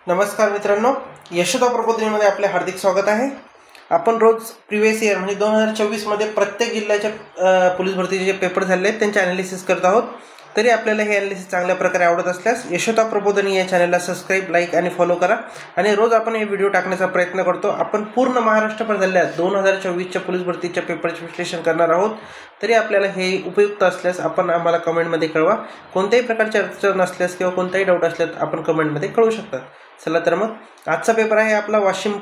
नमस्कार मित्रांनो, यशोदा प्रबोधिनीमध्ये आपले हार्दिक स्वागत आहे। आपण रोज प्रिव्हियस इयर म्हणजे 2024 प्रत्येक जिल्ह्याच्या पोलीस भरतीचे जे पेपर झाले आहेत त्यांचे ॲनालिसिस करत आहोत। तरी आपल्याला हे ॲनालिसिस चांगल्या प्रकारे आवडत असल्यास यशोदा प्रबोधिनी या चॅनलला सबस्क्राईब, लाईक आणि फॉलो करा आणि रोज आपण हे व्हिडिओ टाकण्याचा प्रयत्न करतो। आपण पूर्ण महाराष्ट्रभर झालेल्या 2024च्या पोलीस भरतीच्या पेपरचे विश्लेषण करणार आहोत। तरी आपल्याला हे उपयुक्त असल्यास आपण आम्हाला कमेंटमध्ये कळवा। कोणत्याही प्रकारची अडचण असल्यास किंवा कोणताही डाऊट असल्यास आपण कमेंटमध्ये कळवू शकता। चला तर मग आजचा पेपर आहे आपला वाशिम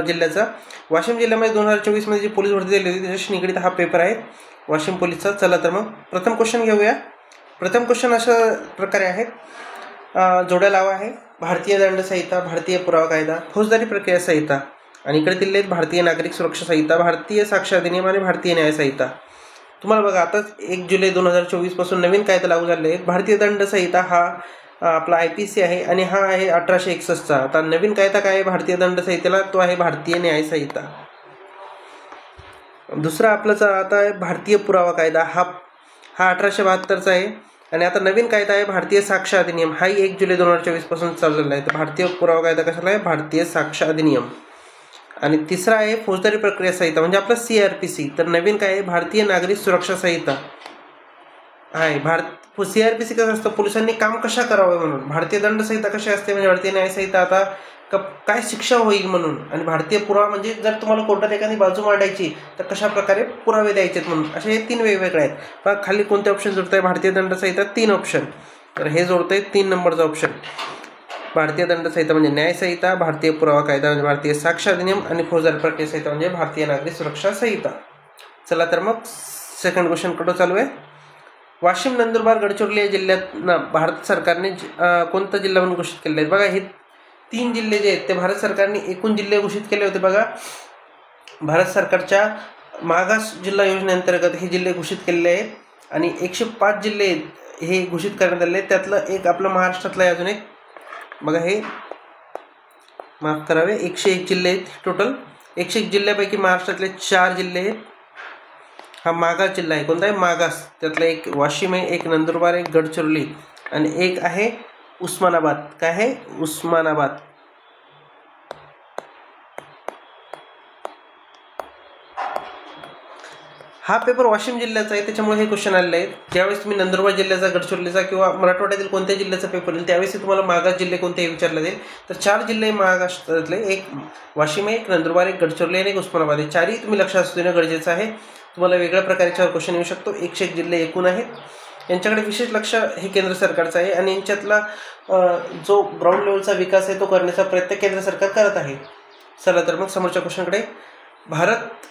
जिल्ह्याचा। वाशिम जिल्ह्यामध्ये 2024मध्ये जी पोलीस भरती झाली होती त्याच्याशी निगडीत हा पेपर आहे वाशिम पोलीसचा। चला तर मग प्रथम क्वेश्चन घेऊया। प्रथम क्वेश्चन अशा प्रकारे आहे, जोड्या लावा आहे भारतीय दंड संहिता, भारतीय पुरावा कायदा, फौजदारी प्रक्रिया संहिता आणि इकडे दिले आहेत भारतीय नागरिक सुरक्षा संहिता, भारतीय साक्ष अधिनियम आणि भारतीय न्याय संहिता। तुम्हाला बघा आताच 1 जुलै 2024 पासून नवीन कायदा लागू झाले आहेत। भारतीय दंड संहिता हा आपला IPC आहे आणि हा आहे 1861चा। आता नवीन कायदा काय आहे भारतीय दंड संहितेला, तो आहे भारतीय न्याय संहिता। दुसरा आपलाच आता आहे भारतीय पुरावा कायदा, हा 1872चा आहे आणि आता नवीन कायदा आहे भारतीय साक्ष अधिनियम, हाही 1 जुलै 2024 पासून चालू झाला आहे। तर भारतीय पुरावा कायदा कशाला आहे, भारतीय साक्ष अधिनियम। आणि तिसरा आहे फौजदारी प्रक्रिया संहिता म्हणजे आपला CRPC। तर नवीन काय आहे भारतीय नागरिक सुरक्षा संहिता आहे। CRPC कसं असतं, पोलिसांनी काम कशा करावे म्हणून। भारतीय दंड संहिता कशी असते म्हणजे भारतीय न्याय संहिता आता काय शिक्षा होईल म्हणून, आणि भारतीय पुरावा म्हणजे जर तुम्हाला कोर्टात एखादी बाजू मांडायची तर कशा प्रकारे पुरावे द्यायचे म्हणून। असे हे 3 वेगवेगळे आहेत। पण खाली कोणते ऑप्शन जोडत आहे, भारतीय दंड संहिता 3 ऑप्शन, तर हे जोडत आहे 3 नंबरचा ऑप्शन। भारतीय दंड संहिता म्हणजे न्याय संहिता, भारतीय पुरावा कायदा म्हणजे भारतीय साक्ष अधिनियम आणि फौजदारी प्रक्रिया संहिता म्हणजे भारतीय नागरिक सुरक्षा संहिता। चला तर मग सेकंड क्वेश्चन कडे चालू आहे। वाशिम, नंदुरबार, गडचिरोली या जिल्ह्यांना भारत सरकारने कोणता जिल्हा म्हणून घोषित केले आहेत। बघा हे 3 जिल्हे जे आहेत ते भारत सरकारने एकूण जिल्हे घोषित केले होते। बघा भारत सरकारच्या मागास जिल्हा योजनेअंतर्गत हे जिल्हे घोषित केलेले आहेत आणि 105 जिल्हे हे घोषित करण्यात आले। त्यातलं एक आपलं महाराष्ट्रातलं आहे, अजून एक बघा हे माफ करावे 101 जिल्हे आहेत टोटल। 101 जिल्ह्यापैकी महाराष्ट्रातले 4 जिल्हे आहेत। हा मागास जिल्हा आहे, कोणता आहे मागास, त्यातला एक वाशिम आहे, एक नंदुरबार, एक गडचिरोली आणि एक आहे उस्मानाबाद। काय आहे, उस्मानाबाद। हा पेपर वाशिम जिल्ह्याचा आहे त्याच्यामुळे हे क्वेश्चन आलेले आहेत। ज्यावेळेस तुम्ही नंदुरबार जिल्ह्याचा, गडचिरोलीचा किंवा मराठवाड्यातील कोणत्या जिल्ह्याचा पेपर येईल त्यावेळेस तुम्हाला मागास जिल्हे कोणते विचारले जाईल। तर 4 जिल्हे महाराष्ट्रातले, एक वाशिम आहे, एक नंदुरबार, एक गडचिरोली आणि एक उस्मानाबाद आहे। 4ही तुम्ही लक्षात असू देणं गरजेचं आहे। तुम्हाला वेगळ्या प्रकारच्यावर क्वेश्चन येऊ शकतो। 101 जिल्हे एकूण आहेत, यांच्याकडे विशेष लक्ष हे केंद्र सरकारचं आहे आणि यांच्यातला जो ग्राउंड लेवलचा विकास आहे तो करण्याचा प्रयत्न केंद्र सरकार करत आहे। चला तर मग समोरच्या क्वेश्चनकडे। भारत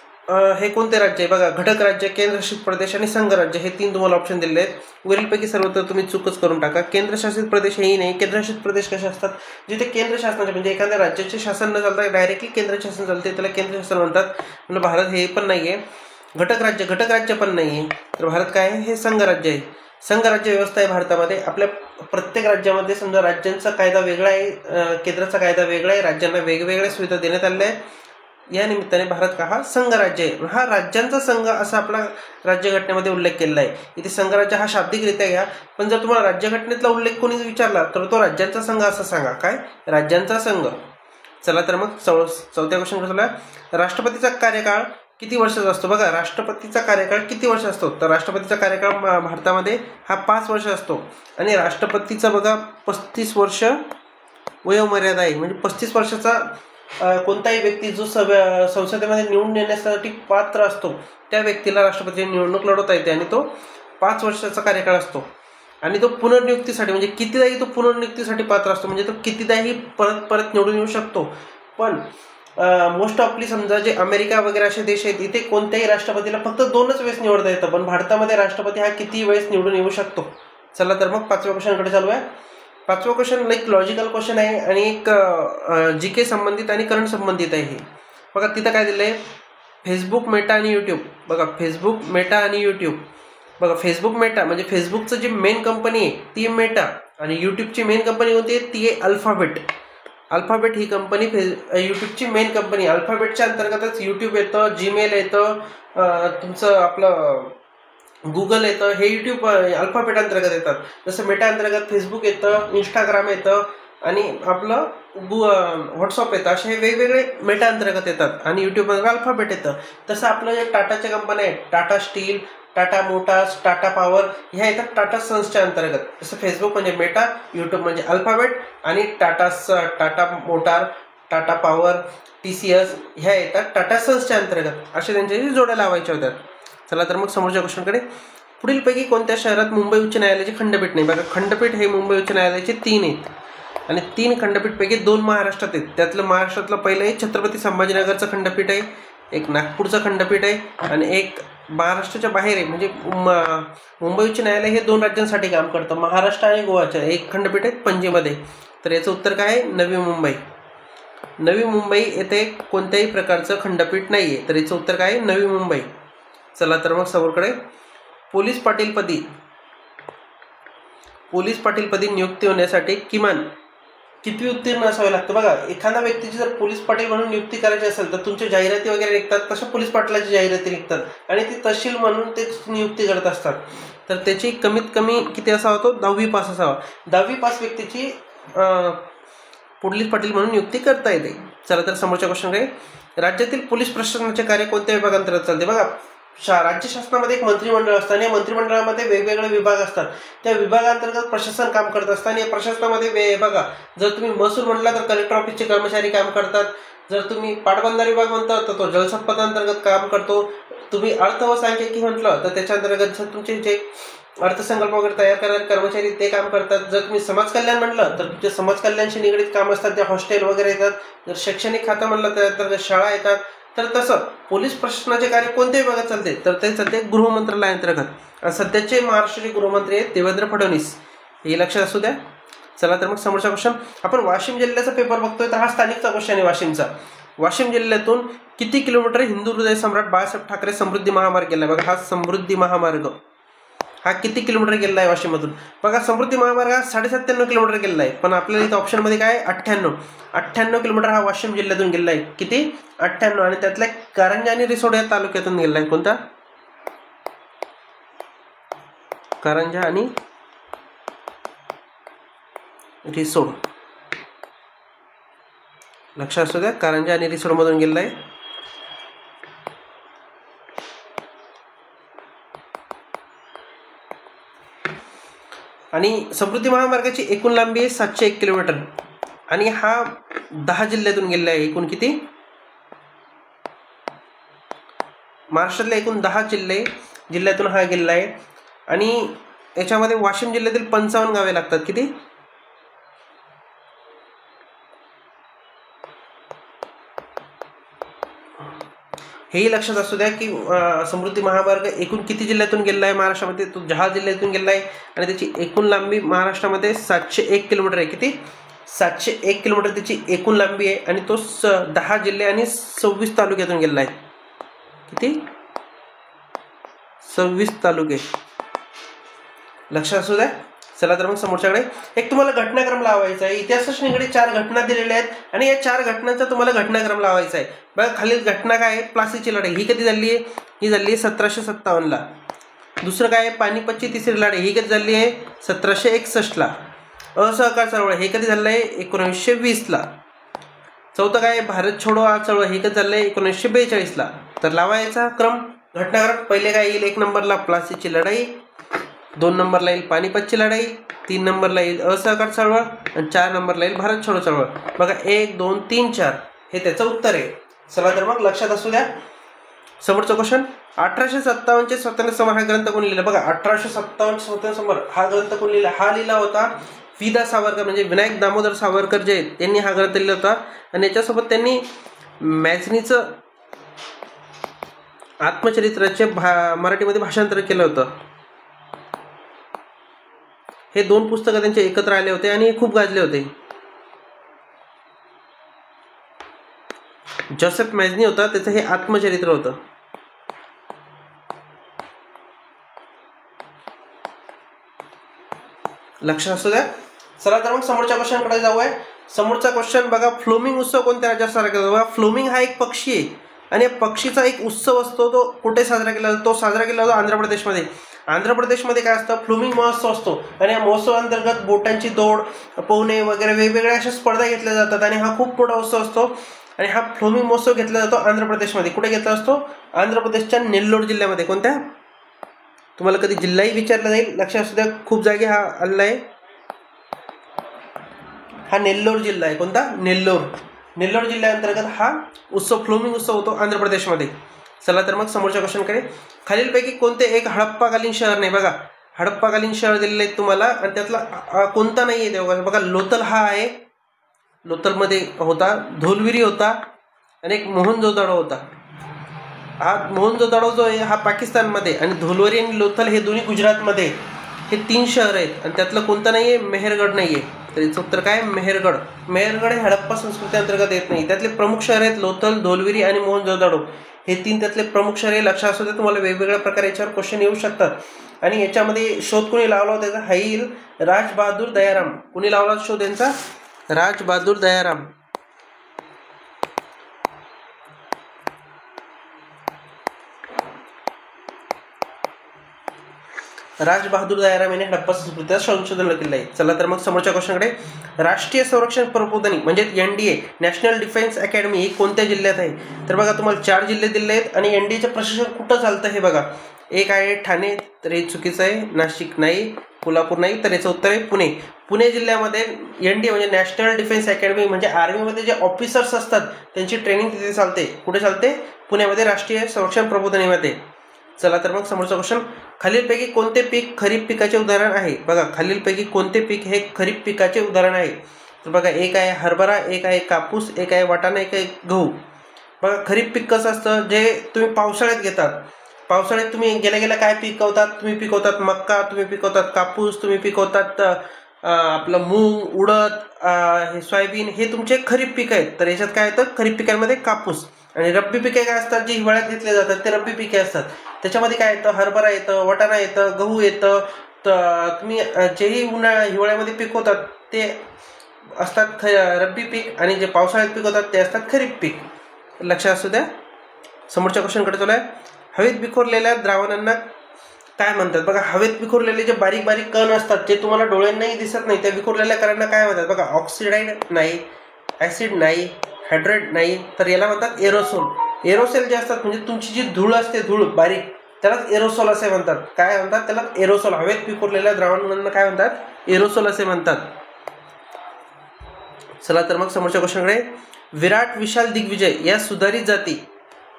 हे कोणते राज्य आहे, बघा घटक राज्य, केंद्रशासित प्रदेश आणि संघ राज्य हे 3 तुम्हाला ऑप्शन दिले आहेत। वरीलपैकी सर्वत्र तुम्ही चूकच करून टाका। केंद्रशासित प्रदेश हेही नाही। केंद्रशासित प्रदेश कसे असतात, जिथे केंद्र शासनाचे म्हणजे एखाद्या राज्याचे शासन न चालता डायरेक्टली केंद्र शासन चालते त्याला केंद्र शासन म्हणतात। म्हणजे भारत हे पण नाही आहे। घटक राज्य पण नाही आहे। तर भारत काय आहे, हे संघ राज्य आहे। संघ राज्य व्यवस्था आहे भारतामध्ये। आपल्या प्रत्येक राज्यामध्ये समजा राज्यांचा कायदा वेगळा आहे, केंद्राचा कायदा वेगळा आहे, राज्यांना वेगवेगळ्या सुविधा देण्यात आल्या आहेत। या निमित्ताने भारत का हा संघ राज्य आहे, हा राज्यांचा संघ असा आपला राज्यघटनेमध्ये उल्लेख केलेला आहे। इथे संघराज्य हा शाब्दिकरित्या घ्या, पण जर तुम्हाला राज्यघटनेतला उल्लेख कोणी विचारला तर तो राज्यांचा संघ असं सांगा, काय राज्यांचा संघ। चला तर मग चौथ्या क्वेश्चन कसला, राष्ट्रपतीचा कार्यकाळ किती वर्षाचा असतो। बघा राष्ट्रपतीचा कार्यकाळ किती वर्ष असतो, तर राष्ट्रपतीचा कार्यकाळ भारतामध्ये हा 5 वर्ष असतो आणि राष्ट्रपतीचा बघा 35 वर्ष वयोमर्यादा आहे। म्हणजे 35 वर्षाचा कोणताही व्यक्ती जो संसदेमध्ये निवडून येण्यासाठी पात्र असतो त्या व्यक्तीला राष्ट्रपतीची निवडणूक लढवता येते आणि तो 5 वर्षाचा कार्यकाळ असतो आणि तो पुनर्नियुक्तीसाठी म्हणजे कितीदाही तो पुनर्नियुक्तीसाठी पात्र असतो, म्हणजे तो कितीदाही परत निवडून येऊ शकतो। पण मोस्ट ऑफली समजा जे अमेरिका वगैरे असे देश आहेत इथे कोणत्याही राष्ट्रपतीला फक्त 2च वेळेस निवडता येतं, पण भारतामध्ये राष्ट्रपती हा किती वेळेस निवडून येऊ शकतो। चला तर मग 5व्या क्वेश्चनकडे चालू आहे। 5वा क्वेश्चन एक लॉजिकल क्वेश्चन आहे आणि एक GK संबंधित आणि करंट संबंधित आहे। बघा तिथं काय दिलं आहे, फेसबुक, मेटा आणि यूट्यूब। बघा फेसबुक, मेटा आणि यूट्यूब। बघा फेसबुक, मेटा म्हणजे फेसबुकचं जी मेन कंपनी आहे ती मेटा आणि यूट्यूबची मेन कंपनी होती ती आहे अल्फाबेट। अल्फाबेट ही कंपनी यूट्यूबची मेन कंपनी। अल्फाबेटच्या अंतर्गतच यूट्यूब येतं, जीमेल येतं, तुमचं आपलं गुगल येतं, हे यूट्यूब अल्फाबेट अंतर्गत येतात। जसं मेटा अंतर्गत फेसबुक येतं, इंस्टाग्राम येतं, आणि आपलं व्हॉट्सअप येतं, असे हे वेगवेगळे मेटा अंतर्गत येतात. आणि यूट्यूबमध्ये अल्फाबेट येतं. तसं आपलं जे टाटाच्या कंपन्या आहेत, Tata steel, Tata motors, Tata power, ह्या येतात टाटा सन्सच्या अंतर्गत. जसं फेसबुक म्हणजे मेटा, यूट्यूब म्हणजे अल्फाबेट, आणि Tata motor, Tata power, TCS ह्या येतात टाटा सन्सच्या अंतर्गत. असे त्यांच्याशी जोड्या लावायच्या होत्या. चला तर मग समोरच्या क्वेश्चनकडे. पुढीलपैकी कोणत्या शहरात मुंबई उच्च न्यायालयाचे खंडपीठ नाही? बघा, खंडपीठ हे मुंबई उच्च न्यायालयाचे 3 आहेत, आणि 3 खंडपीठपैकी 2 महाराष्ट्रात आहेत. त्यातलं महाराष्ट्रातलं पहिलं आहे छत्रपती संभाजीनगरचं खंडपीठ आहे, एक नागपूरचं खंडपीठ आहे, आणि एक महाराष्ट्राच्या बाहेर आहे. म्हणजे मुंबई उच्च न्यायालय हे 2 राज्यांसाठी काम करतं, महाराष्ट्र आणि गोवाच्या. एक खंडपीठ आहे पणजीमध्ये. तर याचं उत्तर काय आहे? नवी मुंबई. नवी मुंबई येथे कोणत्याही प्रकारचं खंडपीठ नाही आहे. तर याचं उत्तर काय आहे? नवी मुंबई. चला तर मग समोरकडे. पोलीस पाटीलपदी नियुक्ती होण्यासाठी किमान किती उत्तीर्ण असावे लागतं? बघा, एखाद्या व्यक्तीची जर पोलीस पाटील म्हणून नियुक्ती करायची असेल तर तुमच्या जाहिराती वगैरे निघतात, तशा पोलीस पाटलाची जाहिराती निघतात, आणि ती तहसील म्हणून ते नियुक्ती करत असतात. तर त्याची कमीत कमी किती असा होतो? 10वी पास असावा. 10वी पास व्यक्तीची पोलीस पाटील म्हणून नियुक्ती करता येते. चला तर समोरच्या क्वेश्चनकडे. राज्यातील पोलीस प्रशासनाचे कार्य कोणत्या विभागांतर्गत चालते? बघा, राज्य शासनामध्ये एक मंत्रिमंडळ असतं, आणि या मंत्रिमंडळामध्ये वेगवेगळे विभाग असतात. त्या विभागांतर्गत प्रशासन काम करत असतं. आणि या प्रशासनामध्ये बघा, जर तुम्ही महसूल म्हटला तर कलेक्टर ऑफिसचे कर्मचारी काम करतात. जर तुम्ही पाटबंधारे विभाग म्हणता तर तो जलसंपदा अंतर्गत काम करतो. तुम्ही अर्थ व सांख्यिकी म्हटलं तर त्याच्या अंतर्गत जर तुमचे जे अर्थसंकल्प वगैरे तयार करणारे कर्मचारी ते काम करतात. जर तुम्ही समाज कल्याण म्हटलं तर तुमचे समाज कल्याणशी निगडीत काम असतात, ते हॉस्टेल वगैरे येतात. जर शैक्षणिक खातं म्हणलं तर अंतर्गत शाळा येतात. तर तसं पोलीस प्रशासनाचे कार्य कोणत्या विभागात चालते? तर ते चालते गृह मंत्रालयाअंतर्गत. आणि सध्याचे महाराष्ट्राचे गृहमंत्री आहेत देवेंद्र फडणवीस, हे लक्षात असू द्या. चला तर मग समोरचा क्वेश्चन. आपण वाशिम जिल्ह्याचा पेपर बघतोय, तर हा स्थानिकचा क्वेश्चन आहे वाशिमचा. वाशिम जिल्ह्यातून किती किलोमीटर हिंदू हृदय सम्राट बाळासाहेब ठाकरे समृद्धी महामार्ग गेला? बघा, हा समृद्धी महामार्ग हा किती किलोमीटर गेला आहे वाशिममधून? बघा, समृद्धी महामार्ग हा 97.5 किलोमीटर गेला आहे, पण आपल्याला इथं ऑप्शनमध्ये काय 98 किलोमीटर हा वाशिम जिल्ह्यातून गेला आहे. किती? 98. आणि त्यातल्या कारंजा आणि रिसोड या तालुक्यातून गेला आहे. कोणता? कारंजा आणि रिसोड. लक्षात असू द्या, कारंजा आणि रिसोड मधून गेला आहे. आणि समृद्धी महामार्गाची एकूण लांबी आहे 701 किलोमीटर, आणि हा 10 जिल्ह्यातून गेलेला आहे. एकूण किती? महाराष्ट्रातले एकूण 10 जिल्ह्यातून हा गेलेला आहे. आणि याच्यामध्ये वाशिम जिल्ह्यातील 55 गावे लागतात. किती? हेही लक्षात असू द्या की समृद्धी महामार्ग एकूण किती जिल्ह्यातून गेलेला आहे महाराष्ट्रामध्ये? तो 10 जिल्ह्यातून गेलेला आहे, आणि त्याची एकूण लांबी महाराष्ट्रामध्ये 701 किलोमीटर आहे. किती? 701 किलोमीटर त्याची एकूण लांबी आहे, आणि तो 10 जिल्हे आणि 26 तालुक्यातून गेलेला आहे. किती? 26 तालुके. लक्षात असू द्या. चला तर मग समोरच्याकडे. एक तुम्हाला घटनाक्रम लावायचा आहे. इतिहासाशी निगडीत 4 घटना दिलेल्या आहेत, आणि या 4 घटनांचा तुम्हाला घटनाक्रम लावायचा आहे. बघा, खालील घटना काय आहे? प्लासीची लढाई ही कधी झाली आहे? ही झाली आहे 1757ला. दुसरं काय आहे? पानिपतची तिसरी लढाई ही कधी झाली आहे? 1761ला. असहकार चळवळ हे कधी झालं आहे? 1920ला. चौथं काय आहे? भारत छोडो हा चळवळ हे कधी झालं आहे? 1942ला. तर लावायचा क्रम घटनाक्रम. पहिले काय येईल? 1 नंबरला प्लासीची लढाई, 2 नंबरला येईल पानिपतची लढाई, 3 नंबरला येईल असहकार चळवळ, आणि 4 नंबरला येईल भारत छोडो चळवळ. बघा, 1, 2, 3, 4 हे त्याचं उत्तर आहे. चला तर मग लक्षात असू द्या. समोरचा क्वेश्चन. 1857चे स्वातंत्र्य समर हा ग्रंथ कोणी लिहिला? बघा, 1857 स्वातंत्र्य समर हा ग्रंथ कोणी लिहिला? हा लिहिला होता वि.दा. सावरकर, म्हणजे विनायक दामोदर सावरकर जे आहेत त्यांनी हा ग्रंथ लिहिला होता. आणि याच्यासोबत त्यांनी मॅझनीचं आत्मचरित्राचे मराठीमध्ये भाषांतर केलं होतं. हे 2 पुस्तकं त्यांचे एकत्र आले होते, आणि खूप गाजले होते. जोसेफ मॅझनी होता, त्याचं हे आत्मचरित्र होतं. लक्षात असू द्या. चला तर मग समोरच्या क्वेश्चनकडे जाऊया. समोरचा क्वेश्चन बघा, फ्लोमिंग उत्सव कोणत्या राज्यात साजरा केला जातो? फ्लोमिंग हा एक पक्षी आहे, आणि या पक्षीचा एक उत्सव असतो. तो कुठे साजरा केला जातो? तो साजरा केला जातो आंध्र प्रदेशमध्ये. आंध्र प्रदेशमध्ये काय असतं, फ्लुमिंग महोत्सव असतो आणि या महोत्सवांतर्गत बोटांची दौड, पोहणे वगैरे वेगवेगळ्या अशा स्पर्धा घेतल्या जातात आणि हा खूप मोठा उत्सव असतो. आणि हा फ्लुमिंग महोत्सव घेतला जातो आंध्र प्रदेशमध्ये. कुठे घेतला असतो? आंध्र प्रदेशच्या नेल्लोर जिल्ह्यामध्ये. कोणत्या? तुम्हाला कधी जिल्हाही विचारला जाईल, लक्षात असू द्या, खूप जागी हा आलेला आहे. हा नेल्लोर जिल्हा आहे. कोणता? नेल्लोर. नेल्लोर जिल्ह्याअंतर्गत हा उत्सव, फ्लुमिंग उत्सव होतो आंध्र प्रदेशमध्ये. चला तर मग समोरच्या क्वेश्चनकडे. खालीलपैकी कोणते एक हडप्पाकालीन शहर नाही? बघा, हडप्पाकालीन शहर दिलेले आहेत तुम्हाला आणि त्यातला कोणता नाही आहे तेव्हा. बघा, लोथल हा आहे, लोथलमध्ये होता. धोलविरी होता आणि एक मोहनजोदडो होता. हा मोहनजोदडो जो आहे हा पाकिस्तानमध्ये आणि धोलवरी आणि लोथल हे दोन्ही गुजरातमध्ये. हे 3 शहर आहेत आणि त्यातलं कोणतं नाही आहे? मेहरगड नाही आहे. तर याचं उत्तर काय? मेहरगड. मेहरगड हे हडप्पा संस्कृती अंतर्गत येत नाही. त्यातले प्रमुख शहर आहेत लोथल, धोलविरी आणि मोहनजोदडो. हे 3 त्यातले प्रमुख शहर आहे. लक्षात असू दे, तुम्हाला वेगवेगळ्या प्रकारे याच्यावर क्वेश्चन येऊ शकतात. आणि याच्यामध्ये शोध कोणी लावला होता त्याचा? हाईल राजबहादूर दयाराम. कोणी लावला शोध यांचा? राजबहादूर दयाराम. राजबहादूर दयाराम यांनी हडप्पा संस्कृतीचं संशोधन केलं आहे. चला तर मग समोरच्या क्वेश्चनकडे. राष्ट्रीय संरक्षण प्रबोधिनी म्हणजे NDA, नॅशनल डिफेन्स अकॅडमी, ही कोणत्या जिल्ह्यात आहे? तर बघा, तुम्हाला 4 जिल्हे दिले आहेत आणि NDAचं प्रशिक्षण कुठं चालतं हे बघा. एक आहे ठाणे, तर हे चुकीचं आहे. नाशिक नाही, कोल्हापूर नाही, तर याचं उत्तर आहे पुणे. पुणे जिल्ह्यामध्ये NDA म्हणजे नॅशनल डिफेन्स अकॅडमी म्हणजे आर्मीमध्ये जे ऑफिसर्स असतात त्यांची ट्रेनिंग तिथे चालते. कुठे चालते? पुण्यामध्ये, राष्ट्रीय संरक्षण प्रबोधिनीमध्ये. चला तर मग समोरचा क्वेश्चन. खालीलपैकी कोणते पीक खरीप पिकाचे उदाहरण आहे? बघा, खालीलपैकी कोणते पीक हे खरीप पिकाचे उदाहरण आहे? तर बघा, एक आहे हरभरा, एक आहे कापूस, एक आहे वाटाणा, एक आहे गहू. बघा, खरीप पीक कसं असतं? जे तुम्ही पावसाळ्यात घेतात. पावसाळ्यात तुम्ही गेल्या काय पिकवतात? तुम्ही पिकवतात मक्का, तुम्ही पिकवतात कापूस, तुम्ही पिकवतात आपलं मूग, उडद, हे सोयाबीन, हे तुमचे खरीप पीक आहेत. तर याच्यात काय येतं? खरीप पिकांमध्ये कापूस. आणि रब्बी पिके काय असतात? जे हिवाळ्यात घेतले जातात ते रब्बी पिके असतात. त्याच्यामध्ये काय येतं? हरभरा येतं, वाटाणा येतं, गहू येतं. तर तुम्ही जेही हिवाळ्यामध्ये पिकवतात ते असतात रब्बी पीक आणि जे पावसाळ्यात पिकवतात ते असतात खरीप पीक. लक्षात असू द्या. समोरच्या क्वेश्चनकडे चला. हवेत विखुरलेल्या द्रावणांना काय म्हणतात? बघा, हवेत विखुरलेले जे बारीक बारीक कण असतात जे तुम्हाला डोळ्यांनाही दिसत नाही, त्या विखुरलेल्या कणांना काय म्हणतात? बघा, ऑक्सिडाइड नाही, ॲसिड नाही, हायड्रेट नाही, तर याला म्हणतात एरोसोल. एरोसोल जे असतात म्हणजे तुमची जी धूळ असते, धूळ बारीक, त्यालाच एरोसोल असे म्हणतात. काय म्हणतात त्याला? एरोसोल. हवेत विखुरलेल्या द्रावणांना काय म्हणतात? एरोसोल असे म्हणतात. चला तर मग समोरच्या क्वेश्चनकडे. विराट, विशाल, दिग्विजय या सुधारित जाती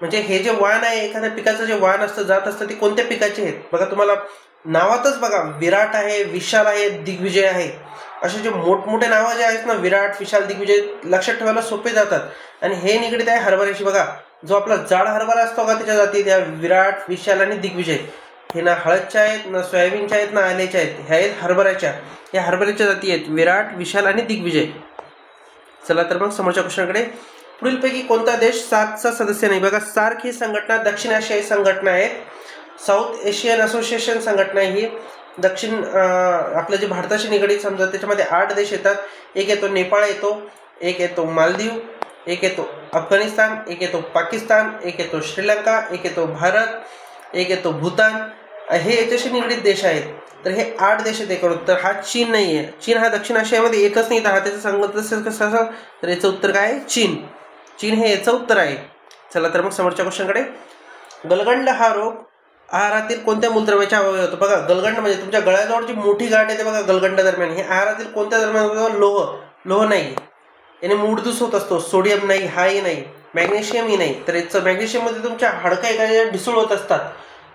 म्हणजे हे जे वाण आहे, एखाद्या पिकाचं जे वाण असतं, जात असतं, ते कोणत्या पिकाचे आहेत? बघा, तुम्हाला नावातच बघा, विराट आहे, विशाल आहे, दिग्विजय आहे. असे जे मोठमोठे नावं जे आहेत ना, विराट, विशाल, दिग्विजय, लक्षात ठेवायला सोपे जातात. आणि हे निगडीत आहे हरभऱ्याशी. बघा, जो आपला जाड हरभरा असतो का, त्याच्या जाती त्या विराट, विशाल आणि दिग्विजय. हे ना हळदच्या आहेत, ना सोयाबीनच्या आहेत, ना आल्याच्या आहेत. ह्या आहेत हरभऱ्याच्या. या हरभऱ्याच्या जाती आहेत विराट, विशाल आणि दिग्विजय. चला तर मग समोरच्या क्वेश्चनकडे. पुढीलपैकी कोणता देश सार्कचा सदस्य नाही? बघा, सार्क ही संघटना दक्षिण आशियाई संघटना आहे. साऊथ एशियन असोसिएशन संघटना ही दक्षिण आपलं जे भारताशी निगडीत समजा त्याच्यामध्ये 8 देश येतात. एक येतो नेपाळ येतो, एक येतो मालदीव, एक येतो अफगाणिस्तान, एक येतो पाकिस्तान, एक येतो श्रीलंका, एक येतो भारत, एक येतो भूतान. हे याच्याशी निगडीत देश आहेत. तर हे 8 देश आहेत एकूण. तर हा चीन नाही आहे. चीन हा दक्षिण आशियामध्ये एकच नाही, तर हा त्याचं सांगत कसं असं, तर याचं उत्तर काय आहे? चीन. चीन हे याचं उत्तर आहे. चला तर मग समोरच्या क्वेश्चनकडे. गलगंड हा रोग आहारातील कोणत्या मूलद्रव्याच्या अभावी होतो? बघा, गलगंड म्हणजे तुमच्या गळ्याजवळ जी मोठी गाठ येते बघा गलगंड दरम्यान, हे आहारातील कोणत्या दरम्यान होतं? लोह नाही. याने मूडदूस होत असतो. सोडियम नाही, हाही नाही, मॅग्नेशियमही नाही. तर याचं मॅग्नेशियममध्ये तुमच्या हाडकं एखाद्या ढिसूळ होत असतात.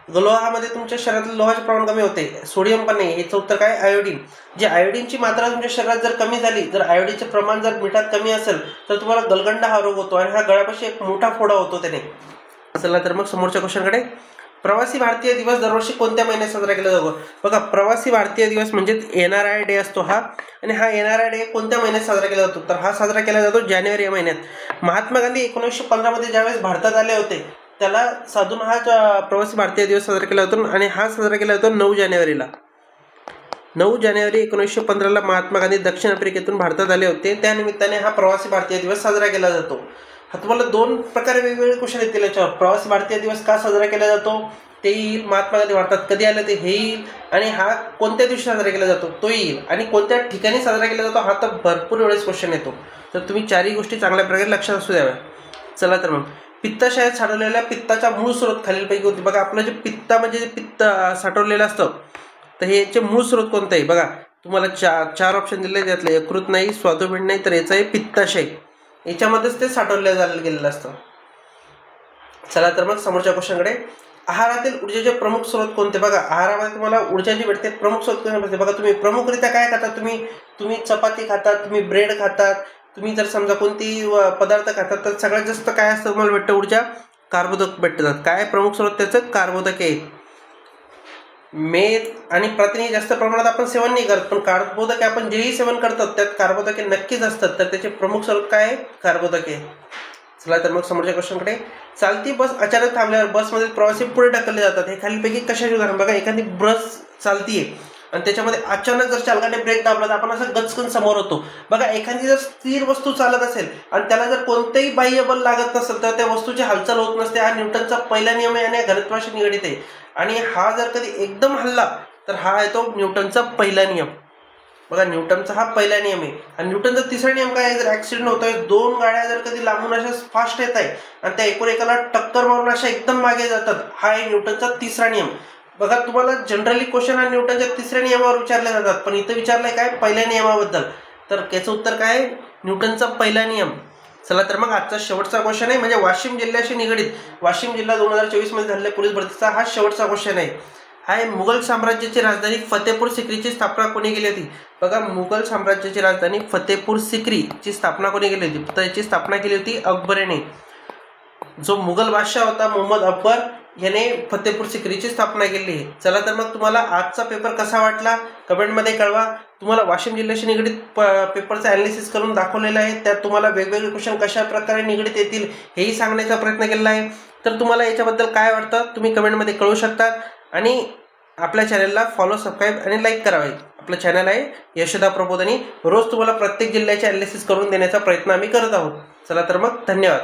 लोहामध्ये तुमच्या शरीरातलं लोहाचे प्रमाण कमी होते. सोडियम पण नाही. याचं उत्तर काय? आयोडीन. जी आयोडीनची मात्रा तुमच्या शरीरात जर कमी झाली, जर आयोडीनचे प्रमाण जर मिठात कमी असेल, तर तुम्हाला गलगंड हा रोग होतो आणि हा गळ्यापाशी एक मोठा फोडा होतो त्याने. चला तर मग समोरच्या क्वेश्चनकडे. प्रवासी भारतीय दिवस दरवर्षी कोणत्या महिन्यात साजरा केला जातो? बघा, प्रवासी भारतीय दिवस म्हणजे NRI डे असतो हा. आणि हा NRI डे कोणत्या महिन्यात साजरा केला जातो? तर हा साजरा केला जातो जानेवारी या महिन्यात. महात्मा गांधी 1915 मध्ये ज्यावेळेस भारतात आले होते, त्याला साधून हा प्रवासी भारतीय दिवस साजरा केला जातो. आणि हा साजरा केला जातो 9 जानेवारीला. 9 जानेवारी 1915ला महात्मा गांधी दक्षिण आफ्रिकेतून भारतात आले होते. त्यानिमित्ताने हा प्रवासी भारतीय दिवस साजरा केला जातो. हा तुम्हाला 2 प्रकारे वेगवेगळे क्वेश्चन येतील याच्यावर. प्रवासी भारतीय दिवस का साजरा केला जातो? ते येईल. महात्मा गांधी भारतात कधी आलं ते हे येईल. आणि हा कोणत्या दिवशी साजरा केला जातो तो येईल. आणि कोणत्या ठिकाणी साजरा केला जातो हा तर भरपूर वेळेस क्वेश्चन येतो. तर तुम्ही चारही गोष्टी चांगल्या प्रकारे लक्षात असू द्याव्या. चला तर मग पित्ताशयात साठवलेल्या पित्ताचा मूळ स्रोत खालीलपैकी होते. बघा आपलं जे पित्ता म्हणजे जे पित्त साठवलेलं असतं तर हे याचे मूळ स्रोत कोणतं आहे. बघा तुम्हाला चार ऑप्शन दिले, त्यातले यकृत नाही, स्वादुपिंड नाही, तर याचं आहे पित्ताशय. याच्यामध्येच ते साठवलं गेलेलं असतं. चला तर मग समोरच्या क्वेश्चनकडे. आहारातील ऊर्जेचे प्रमुख स्रोत कोणते. बघा आहारामध्ये तुम्हाला ऊर्जा जी भेटते प्रमुख स्रोत कोणते भेटते. बघा तुम्ही प्रमुखरित्या काय खातात, तुम्ही चपाती खातात, तुम्ही ब्रेड खातात, तुम्ही जर समजा कोणती पदार्थ खातात तर सगळ्यात जास्त काय असतं तुम्हाला भेटतं ऊर्जा, कार्बोदक भेटतात. काय प्रमुख स्रोत त्याचं, कार्बोदक आहे. मेद आणि प्रथिने जास्त प्रमाणात आपण सेवन नाही करत, पण कार्बोदके आपण जेही सेवन करतात त्यात कार्बोदके नक्कीच असतात. तर त्याचे प्रमुख स्रोत काय आहे, कार्बोदके. चला तर मग समोरच्या क्वेश्चनकडे. चालती बस अचानक थांबल्यावर बसमधील प्रवासी पुढे ढकलले जातात. हे खालीलपैकी कशाचे उदाहरण. बघा एखादी बस चालतीये आणि त्याच्यामध्ये अचानक जर चालकाने ब्रेक दाबला तर आपण असं गचकन समोर होतो. बघा एखादी जर स्थिर वस्तू चालत असेल आणि त्याला जर कोणतेही बाह्य बल लागत नसेल तर त्या वस्तूची हालचाल होत नसते. हा न्यूटनचा पहिला नियम आहे आणि घनत्वाशी निगडित आहे. आणि हा जर कधी एकदम हल्ला तर हा आहे तो न्यूटनचा पहिला नियम. बघा न्यूटनचा हा पहिला नियम आहे. आणि न्यूटनचा तिसरा नियम काय आहे, जर ऍक्सिडेंट होतोय, दोन गाड्या जर कधी लांबून अशा फास्ट येत आहे आणि त्या एकाला टक्कर मारून अशा एकदम मागे जातात, हा आहे न्यूटनचा तिसरा नियम. बघा तुम्हाला जनरली क्वेश्चन हा न्यूटनच्या तिसऱ्या नियमावर विचारले जातात, पण इथं विचारलंय काय, पहिल्या नियमाबद्दल. तर त्याचं उत्तर काय आहे, न्यूटनचा पहिला नियम. चला तर मग आजचा शेवटचा क्वेश्चन आहे म्हणजे वाशिम जिल्ह्याशी निगडीत. वाशिम जिल्हा 2024 मध्ये झालेल्या पोलीस भरतीचा हा शेवटचा क्वेश्चन आहे. हा मुघल साम्राज्याची राजधानी फतेपूर सिक्रीची स्थापना कोणी केली होती. बघा मुघल साम्राज्याची राजधानी फतेपूर सिक्रीची स्थापना कोणी केली होती. तर याची स्थापना केली होती अकबराने. जो मुघल बादशाह होता मोहम्मद अकबर याने फतेपूर सिक्रीची स्थापना केली आहे. चला तर मग तुम्हाला आजचा पेपर कसा वाटला कमेंटमध्ये कळवा. तुम्हाला वाशिम जिल्ह्याशी निगडीत पेपरचं ॲनालिसिस करून दाखवलेलं आहे. त्यात तुम्हाला वेगवेगळे क्वेश्चन कशा प्रकारे निगडीत येतील हेही सांगण्याचा प्रयत्न केलेला आहे. तर तुम्हाला याच्याबद्दल काय वाटतं तुम्ही कमेंटमध्ये कळवू शकता. आणि आपल्या चॅनलला फॉलो, सबस्क्राईब आणि लाईक करावे. आपलं चॅनल आहे यशोदा प्रबोधिनी. रोज तुम्हाला प्रत्येक जिल्ह्याचे ॲनालिसिस करून देण्याचा प्रयत्न आम्ही करत आहोत. चला तर मग धन्यवाद.